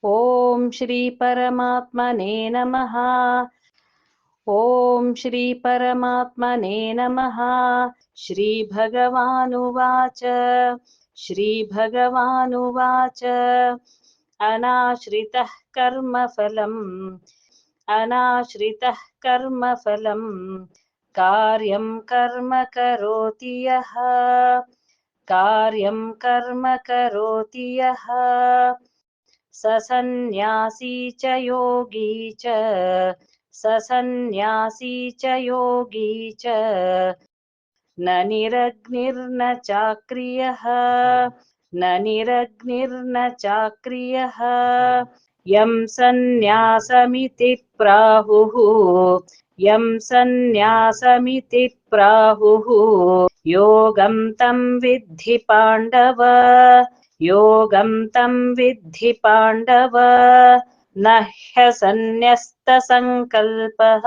ॐ श्री परमात्मने नमः। ॐ श्री परमात्मने नमः। श्रीभगवानुवाच श्रीभगवानुवाच अनाश्रितः कर्मफलम् अनाश्रितः कर्मफलम् कार्यं कर्म करोति यः कार्यं कर्म करोति यः स सन्न्यासी च योगी च स सन्न्यासी च योगी च न निरग्निर्न चाक्रियः न निरग्निर्न चाक्रियः यं सन्न्यासमिति प्राहुः यं सन्न्यासमिति प्राहुः योगं तं विद्धि पाण्डव योगं तं विद्धि पाण्डव न ह्यसन्न्यस्तसङ्कल्पः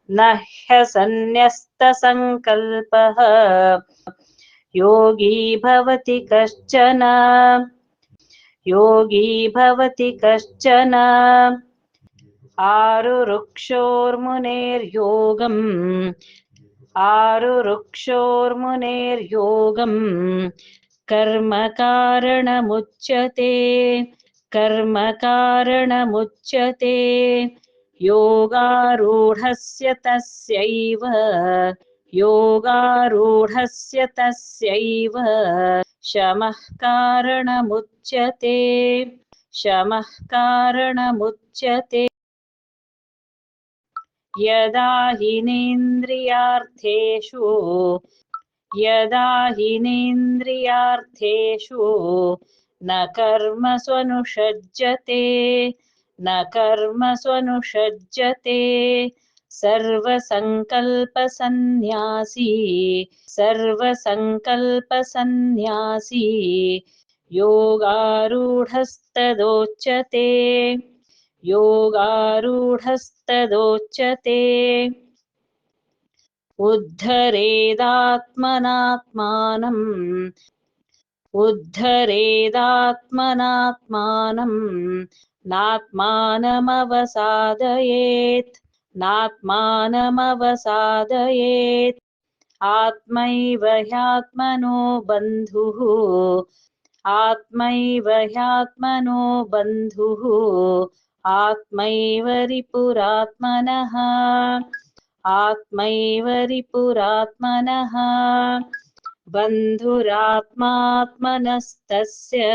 न ह्यसन्न्यस्तसङ्कल्पः योगी भवति कश्चन योगी भवति कश्चन आरुरुक्षोर्मुनेर्योगम् आरुरुक्षोर्मुनेर्योगम् कर्म कारणमुच्यते कर्म कारणमुच्यते योगारूढस्य तस्यैव योगारूढस्य तस्यैव शमः कारणमुच्यते शमः कारणमुच्यते यदा हीनेन्द्रियार्थेषु यदा हीनेन्द्रियार्थेषु न कर्मस्वनुषज्यते न कर्मस्वनुषज्यते सर्वसङ्कल्पसन्न्यासी सर्वसङ्कल्पसन्न्यासी योगारूढस्तदोच्यते योगारूढस्तदोच्यते उद्धरेदात्मनात्मानम् उद्धरेदात्मनात्मानम् नात्मानमवसादयेत् नात्मानमवसादयेत् आत्मैव ह्यात्मनो बन्धुः आत्मैव ह्यात्मनो बन्धुः आत्मैव रिपुरात्मनः आत्मैव रिपुरात्मनः बन्धुरात्मात्मनस्तस्य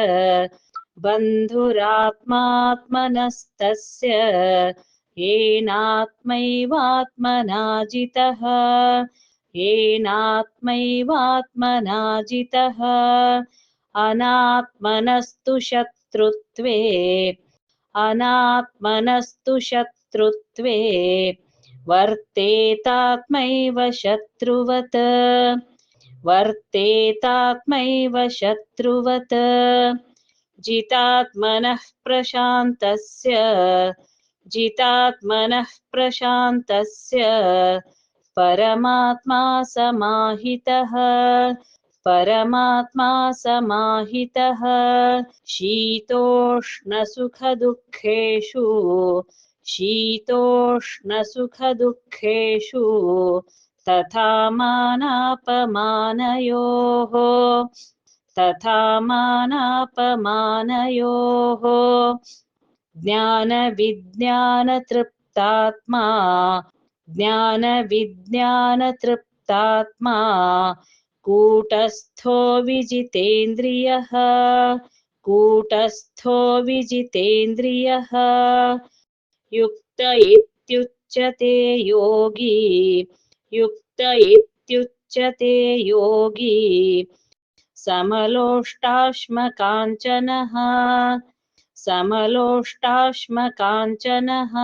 बन्धुरात्मात्मनस्तस्य येनात्मैवात्मना जितः येनात्मैवात्मना जितः अनात्मनस्तु शत्रुत्वे अनात्मनस्तु शत्रुत्वे वर्तेतात्मैव शत्रुवत् वर्तेतात्मैव शत्रुवत् जितात्मनः प्रशान्तस्य जितात्मनः प्रशान्तस्य परमात्मा समाहितः परमात्मा समाहितः शीतोष्णसुखदुःखेषु शीतोष्णसुखदुःखेषु तथा मानापमानयोः तथा मानापमानयोः ज्ञानविज्ञानतृप्तात्मा ज्ञानविज्ञानतृप्तात्मा कूटस्थो विजितेन्द्रियः कूटस्थो विजितेन्द्रियः युक्त इत्युच्यते योगी युक्त इत्युच्यते योगी समलोष्टाश्मकाञ्चनः समलोष्टाश्मकाञ्चनः